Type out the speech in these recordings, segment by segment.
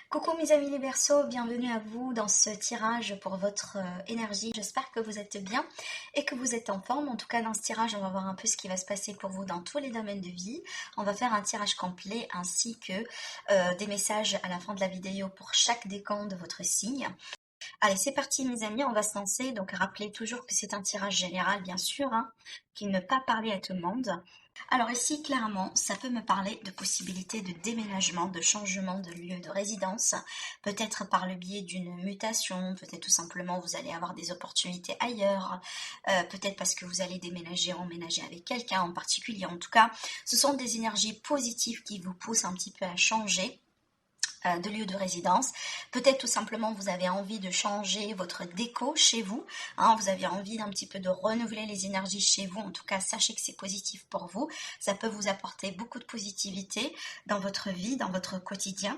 Coucou mes amis les Verseaux, bienvenue à vous dans ce tirage pour votre énergie. J'espère que vous êtes bien et que vous êtes en forme. En tout cas, dans ce tirage, on va voir un peu ce qui va se passer pour vous dans tous les domaines de vie. On va faire un tirage complet ainsi que des messages à la fin de la vidéo pour chaque décan de votre signe. Allez, c'est parti mes amis, on va se lancer. Donc rappelez toujours que c'est un tirage général, bien sûr, qui ne pas parler à tout le monde. Alors ici, clairement, ça peut me parler de possibilités de déménagement, de changement de lieu de résidence, peut-être par le biais d'une mutation, peut-être tout simplement vous allez avoir des opportunités ailleurs, peut-être parce que vous allez déménager, emménager avec quelqu'un en particulier. En tout cas, ce sont des énergies positives qui vous poussent un petit peu à changer de lieu de résidence. Peut-être tout simplement vous avez envie de changer votre déco chez vous, vous avez envie d'un petit peu de renouveler les énergies chez vous. En tout cas, sachez que c'est positif pour vous. Ça peut vous apporter beaucoup de positivité dans votre vie, dans votre quotidien.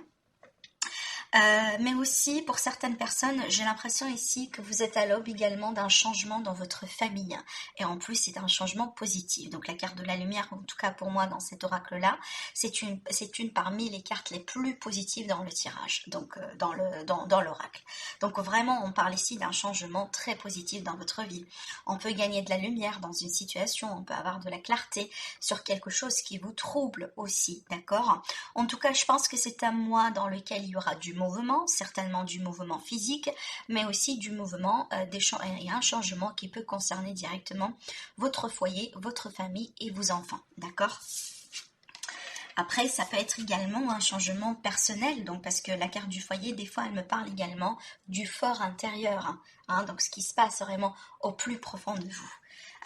Mais aussi pour certaines personnes, j'ai l'impression ici que vous êtes à l'aube également d'un changement dans votre famille. Et en plus, c'est un changement positif. Donc la carte de la lumière, en tout cas pour moi dans cet oracle-là, c'est une parmi les cartes les plus positives dans le tirage, donc dans l'oracle. Donc vraiment, on parle ici d'un changement très positif dans votre vie. On peut gagner de la lumière dans une situation, on peut avoir de la clarté sur quelque chose qui vous trouble aussi, d'accord? En tout cas, je pense que c'est un mois dans lequel il y aura du mouvement, certainement du mouvement physique, mais aussi du mouvement, il y a un changement qui peut concerner directement votre foyer, votre famille et vos enfants, d'accord ? Après, ça peut être également un changement personnel, donc parce que la carte du foyer, des fois, elle me parle également du fort intérieur, donc ce qui se passe vraiment au plus profond de vous.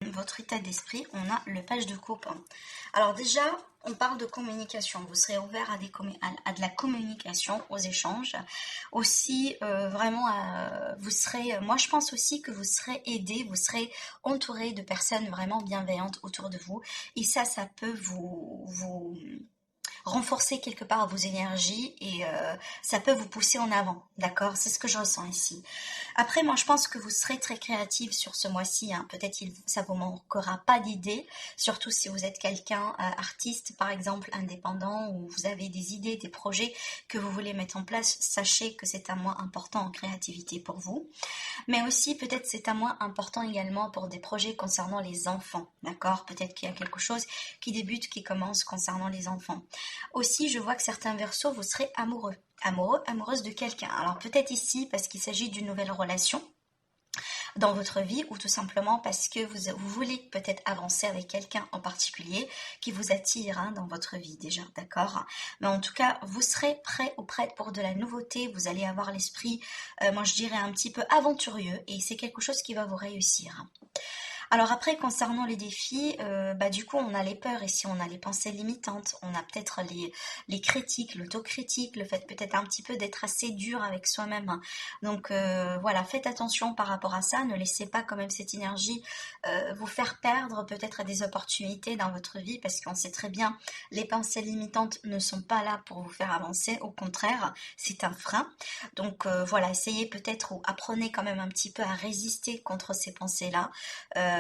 Votre état d'esprit, on a le page de coupe. Alors déjà, on parle de communication. Vous serez ouvert à de la communication, aux échanges. Aussi, vraiment, vous serez. Moi, je pense aussi que vous serez aidé, vous serez entouré de personnes vraiment bienveillantes autour de vous. Et ça peut vous renforcer quelque part vos énergies et ça peut vous pousser en avant, d'accord? C'est ce que je ressens ici. Après, moi, je pense que vous serez très créative sur ce mois-ci. Peut-être ça vous manquera pas d'idées, surtout si vous êtes quelqu'un, artiste par exemple, indépendant, ou vous avez des idées, des projets que vous voulez mettre en place. Sachez que c'est un mois important en créativité pour vous. Mais aussi, peut-être c'est un mois important également pour des projets concernant les enfants, d'accord? Peut-être qu'il y a quelque chose qui débute, qui commence concernant les enfants. Aussi, je vois que certains Verseaux, vous serez amoureux, amoureuse de quelqu'un. Alors peut-être ici parce qu'il s'agit d'une nouvelle relation dans votre vie, ou tout simplement parce que vous voulez peut-être avancer avec quelqu'un en particulier qui vous attire dans votre vie déjà, d'accord? Mais en tout cas, vous serez prêt ou prête pour de la nouveauté, vous allez avoir l'esprit, moi je dirais un petit peu aventurieux, et c'est quelque chose qui va vous réussir. Alors après, concernant les défis, du coup, on a les peurs ici, on a les pensées limitantes, on a peut-être les critiques, l'autocritique, le fait peut-être un petit peu d'être assez dur avec soi-même. Donc voilà, faites attention par rapport à ça, ne laissez pas quand même cette énergie vous faire perdre peut-être des opportunités dans votre vie, parce qu'on sait très bien, les pensées limitantes ne sont pas là pour vous faire avancer, au contraire, c'est un frein. Donc voilà, essayez peut-être ou apprenez quand même un petit peu à résister contre ces pensées-là.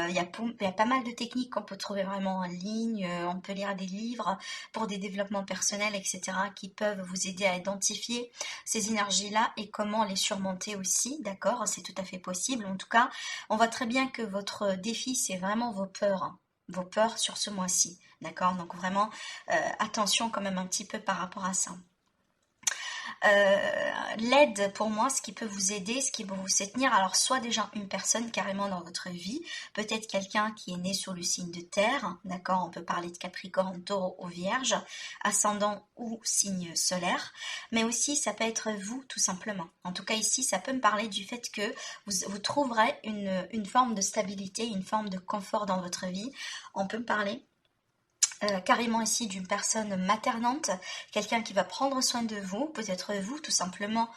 Il y a pas mal de techniques qu'on peut trouver vraiment en ligne, on peut lire des livres pour des développements personnels, etc., qui peuvent vous aider à identifier ces énergies-là et comment les surmonter aussi, d'accord? C'est tout à fait possible. En tout cas, on voit très bien que votre défi, c'est vraiment vos peurs sur ce mois-ci, d'accord? Donc vraiment, attention quand même un petit peu par rapport à ça. L'aide pour moi, ce qui peut vous aider, ce qui peut vous soutenir, alors soit déjà une personne carrément dans votre vie, peut-être quelqu'un qui est né sur le signe de terre, d'accord, on peut parler de Capricorne, Taureau ou Vierge, ascendant ou signe solaire, mais aussi ça peut être vous tout simplement. En tout cas ici, ça peut me parler du fait que vous trouverez une forme de stabilité, une forme de confort dans votre vie. On peut me parler carrément ici d'une personne maternante, quelqu'un qui va prendre soin de vous, peut-être vous tout simplement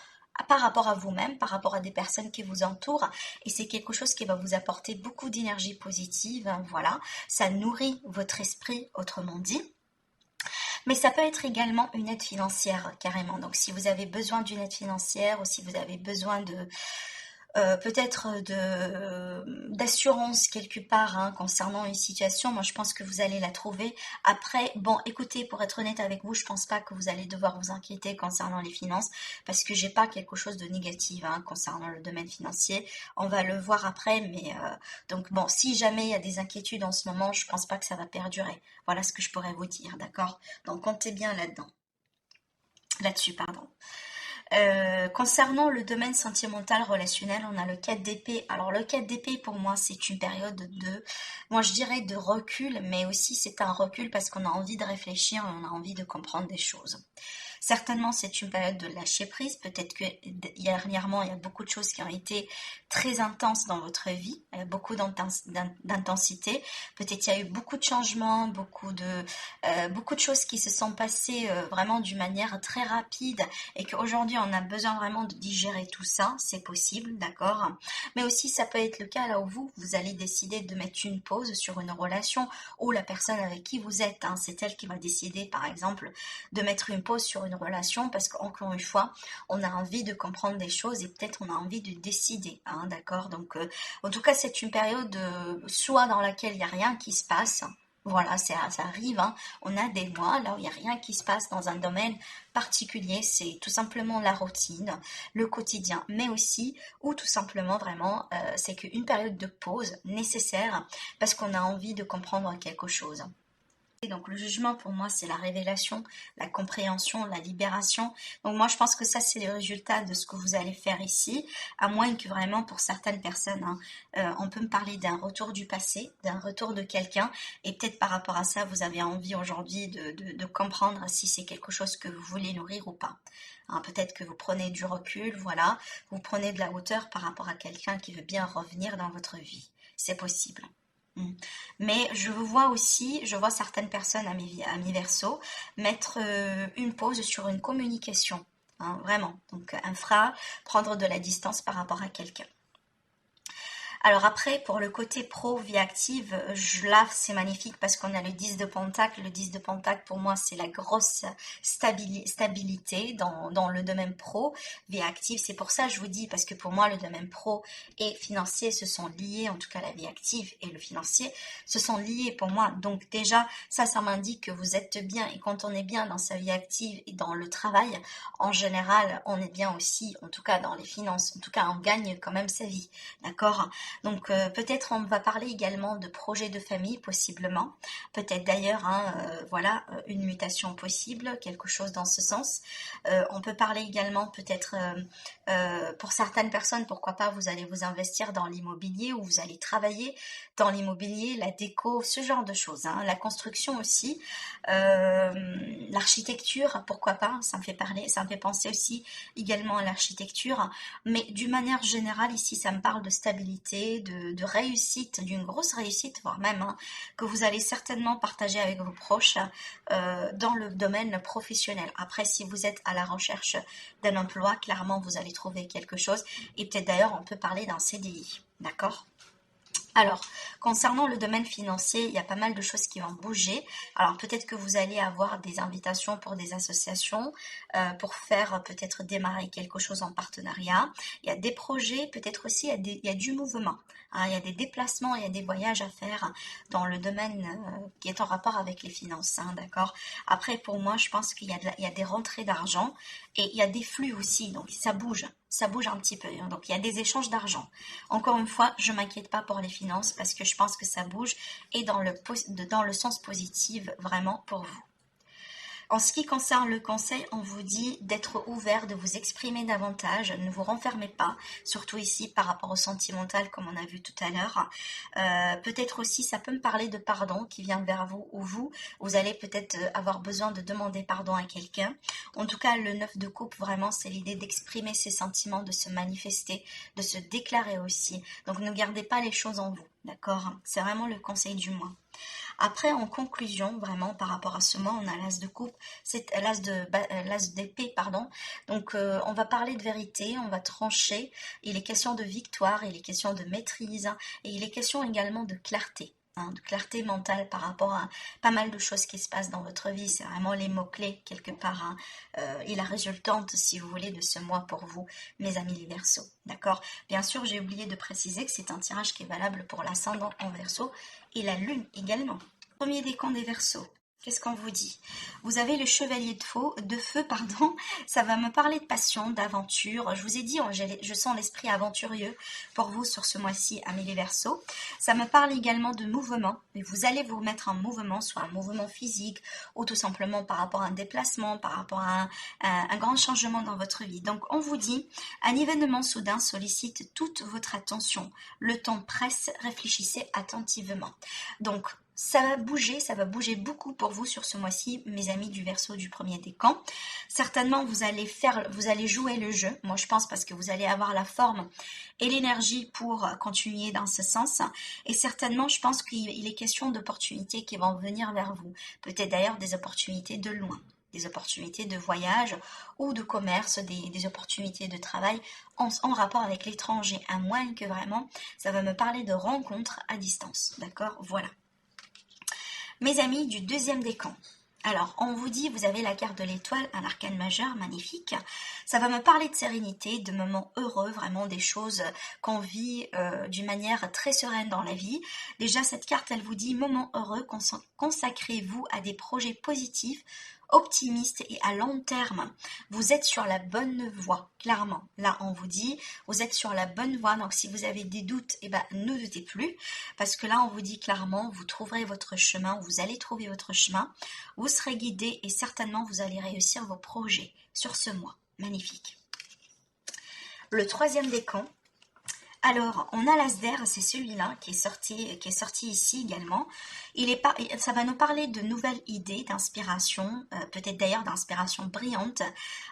par rapport à vous-même, par rapport à des personnes qui vous entourent, et c'est quelque chose qui va vous apporter beaucoup d'énergie positive, voilà, ça nourrit votre esprit, autrement dit. Mais ça peut être également une aide financière, carrément. Donc si vous avez besoin d'une aide financière, ou si vous avez besoin peut-être d'assurance quelque part hein, concernant une situation. Moi, je pense que vous allez la trouver. Après, bon, écoutez, pour être honnête avec vous, je pense pas que vous allez devoir vous inquiéter concernant les finances parce que j'ai pas quelque chose de négatif hein, concernant le domaine financier. On va le voir après, mais donc bon, si jamais il y a des inquiétudes en ce moment, je pense pas que ça va perdurer. Voilà ce que je pourrais vous dire, d'accord? Donc comptez bien là-dedans, là-dessus, pardon. Concernant le domaine sentimental relationnel, on a le 4 d'épée. Alors le 4 d'épée pour moi c'est une période moi je dirais de recul, mais aussi c'est un recul parce qu'on a envie de réfléchir et on a envie de comprendre des choses. Certainement, c'est une période de lâcher prise. Peut-être que dernièrement, il y a beaucoup de choses qui ont été très intenses dans votre vie, il y a beaucoup d'intensité. Peut-être qu'il y a eu beaucoup de changements, beaucoup de choses qui se sont passées vraiment d'une manière très rapide et qu'aujourd'hui, on a besoin vraiment de digérer tout ça. C'est possible, d'accord? Mais aussi, ça peut être le cas là où vous allez décider de mettre une pause sur une relation ou la personne avec qui vous êtes. Hein, c'est elle qui va décider, par exemple, de mettre une pause sur une relation parce qu'encore une fois, on a envie de comprendre des choses et peut-être on a envie de décider, hein, d'accord? Donc, en tout cas, c'est une période soit dans laquelle il n'y a rien qui se passe, voilà, ça arrive, hein. On a des mois là où il n'y a rien qui se passe dans un domaine particulier, c'est tout simplement la routine, le quotidien, mais aussi, ou tout simplement vraiment, c'est qu'une période de pause nécessaire parce qu'on a envie de comprendre quelque chose. Donc le jugement pour moi c'est la révélation, la compréhension, la libération. Donc moi je pense que ça c'est le résultat de ce que vous allez faire ici, à moins que vraiment pour certaines personnes, hein, on peut me parler d'un retour du passé, d'un retour de quelqu'un, et peut-être par rapport à ça vous avez envie aujourd'hui de comprendre si c'est quelque chose que vous voulez nourrir ou pas. Hein, peut-être que vous prenez du recul, voilà, vous prenez de la hauteur par rapport à quelqu'un qui veut bien revenir dans votre vie. C'est possible. Mm. Mais je vois aussi, je vois certaines personnes à mi verso mettre une pause sur une communication, hein, vraiment. Donc prendre de la distance par rapport à quelqu'un. Alors après, pour le côté pro, vie active, là, c'est magnifique parce qu'on a le 10 de Pentacle. Le 10 de Pentacle, pour moi, c'est la grosse stabilité dans le domaine pro, vie active. C'est pour ça que je vous dis, parce que pour moi, le domaine pro et financier se sont liés, en tout cas la vie active et le financier se sont liés pour moi. Donc déjà, ça m'indique que vous êtes bien. Et quand on est bien dans sa vie active et dans le travail, en général, on est bien aussi, en tout cas dans les finances. En tout cas, on gagne quand même sa vie. D'accord? Donc peut-être on va parler également de projet de famille possiblement, peut-être d'ailleurs hein, voilà une mutation possible, quelque chose dans ce sens. On peut parler également peut-être pour certaines personnes, pourquoi pas vous allez vous investir dans l'immobilier ou vous allez travailler dans l'immobilier, la déco, ce genre de choses. Hein. La construction aussi, l'architecture, pourquoi pas, ça me fait penser aussi également à l'architecture, mais d'une manière générale ici ça me parle de stabilité, de réussite, d'une grosse réussite voire même, hein, que vous allez certainement partager avec vos proches dans le domaine professionnel. Après si vous êtes à la recherche d'un emploi, clairement vous allez trouver quelque chose et peut-être d'ailleurs on peut parler d'un CDI, d'accord? Alors, concernant le domaine financier, il y a pas mal de choses qui vont bouger. Alors, peut-être que vous allez avoir des invitations pour des associations, pour faire peut-être démarrer quelque chose en partenariat. Il y a des projets, peut-être aussi il y a du mouvement. Hein, il y a des déplacements, il y a des voyages à faire dans le domaine qui est en rapport avec les finances. Hein, d'accord. Après, pour moi, je pense qu'il y a des rentrées d'argent et il y a des flux aussi. Donc, ça bouge un petit peu. Hein, donc, il y a des échanges d'argent. Encore une fois, je m'inquiète pas pour les finances parce que je pense que ça bouge et dans le sens positif vraiment pour vous. En ce qui concerne le conseil, on vous dit d'être ouvert, de vous exprimer davantage, ne vous renfermez pas, surtout ici par rapport au sentimental comme on a vu tout à l'heure. Peut-être aussi, ça peut me parler de pardon qui vient vers vous ou vous allez peut-être avoir besoin de demander pardon à quelqu'un. En tout cas, le 9 de coupe, vraiment, c'est l'idée d'exprimer ses sentiments, de se manifester, de se déclarer aussi. Donc ne gardez pas les choses en vous, d'accord? C'est vraiment le conseil du mois. Après, en conclusion, vraiment par rapport à ce mois, on a l'as de coupe, c'est l'as d'épée, pardon. Donc, on va parler de vérité, on va trancher. Il est question de victoire, il est question de maîtrise, et il est question également de clarté. hein, de clarté mentale par rapport à pas mal de choses qui se passent dans votre vie. C'est vraiment les mots-clés quelque part, hein, et la résultante, si vous voulez, de ce mois pour vous, mes amis les Verseaux. D'accord? Bien sûr, j'ai oublié de préciser que c'est un tirage qui est valable pour l'ascendant en Verseau et la lune également. Premier décan des Verseaux. Qu'est-ce qu'on vous dit? Vous avez le chevalier de feu, pardon. Ça va me parler de passion, d'aventure. Je vous ai dit, je sens l'esprit aventurieux pour vous sur ce mois-ci, amis les Verseaux. Ça me parle également de mouvement. Et vous allez vous mettre en mouvement, soit un mouvement physique, ou tout simplement par rapport à un déplacement, par rapport à un grand changement dans votre vie. Donc, on vous dit, un événement soudain sollicite toute votre attention. Le temps presse, réfléchissez attentivement. Donc, ça va bouger beaucoup pour vous sur ce mois-ci, mes amis du Verseau du premier décan. Certainement, vous allez jouer le jeu. Moi, je pense parce que vous allez avoir la forme et l'énergie pour continuer dans ce sens. Et certainement, je pense qu'il est question d'opportunités qui vont venir vers vous. Peut-être d'ailleurs des opportunités de loin, des opportunités de voyage ou de commerce, des opportunités de travail en rapport avec l'étranger. À moins que vraiment, ça va me parler de rencontres à distance. D'accord? Voilà. Mes amis du deuxième décan. Alors, on vous dit, vous avez la carte de l'étoile, un arcane majeur, magnifique. Ça va me parler de sérénité, de moments heureux, vraiment des choses qu'on vit d'une manière très sereine dans la vie. Déjà, cette carte, elle vous dit, moment heureux, consacrez-vous à des projets positifs, optimistes et à long terme. Vous êtes sur la bonne voie, clairement. Là, on vous dit, vous êtes sur la bonne voie. Donc, si vous avez des doutes, eh ben, ne doutez plus. Parce que là, on vous dit clairement, vous trouverez votre chemin, vous allez trouver votre chemin. Vous serez guidé et certainement, vous allez réussir vos projets sur ce mois. Magnifique. Le troisième décan. Alors, on a l'As d'air, c'est celui-là qui est sorti ici également. Ça va nous parler de nouvelles idées, d'inspiration, peut-être d'ailleurs d'inspiration brillante.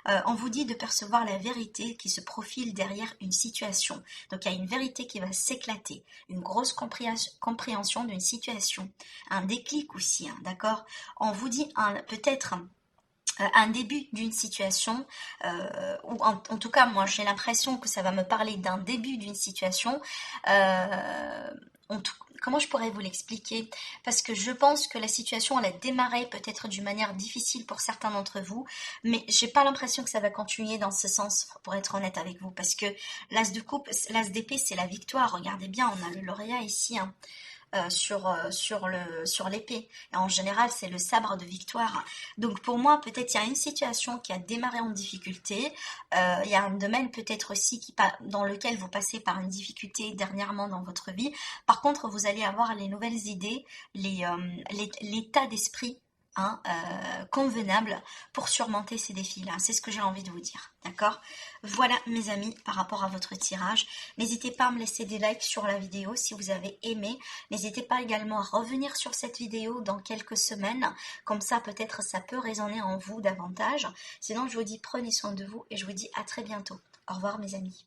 On vous dit de percevoir la vérité qui se profile derrière une situation. Donc, il y a une vérité qui va s'éclater, une grosse compréhension d'une situation, un déclic aussi, hein, d'accord? On vous dit peut-être un début d'une situation, ou en tout cas moi j'ai l'impression que ça va me parler d'un début d'une situation. Comment je pourrais vous l'expliquer? Parce que je pense que la situation elle a démarré peut-être d'une manière difficile pour certains d'entre vous, mais j'ai pas l'impression que ça va continuer dans ce sens, pour être honnête avec vous, parce que l'As de coupe, l'As d'épée c'est la victoire. Regardez bien, on a le lauréat ici, hein. Sur l'épée. Et en général, c'est le sabre de victoire. Donc pour moi, peut-être il y a une situation qui a démarré en difficulté. Il y a un domaine peut-être aussi dans lequel vous passez par une difficulté dernièrement dans votre vie. Par contre, vous allez avoir les nouvelles idées, l'état d'esprit, hein, convenable pour surmonter ces défis-là. C'est ce que j'ai envie de vous dire. D'accord? Voilà mes amis par rapport à votre tirage. N'hésitez pas à me laisser des likes sur la vidéo si vous avez aimé. N'hésitez pas également à revenir sur cette vidéo dans quelques semaines. Comme ça peut-être ça peut résonner en vous davantage. Sinon je vous dis prenez soin de vous et je vous dis à très bientôt. Au revoir mes amis.